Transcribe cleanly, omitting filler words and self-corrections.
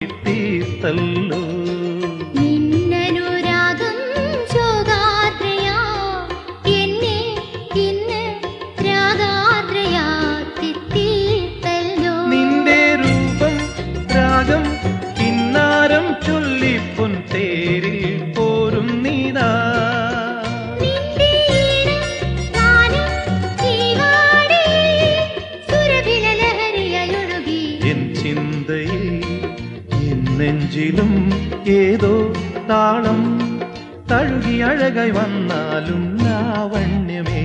തീർത്തല്ലോ നിന്നനുരാഗം ശോകാദ്രയാ എന്നെ ഇന്ന് രാഗാദ്രയാക്കി തീർത്തല്ലോ നിന്റെ രൂപം രാഗം കിന്നാരം ചൊല്ലിപ്പൊൻ തേരിൽ പോരും നീതാ ചിന്തയിൽ നെഞ്ചിലും ഏതോ താളം തഴുകി അഴകായി വന്നാലും ലാവണ്യമേ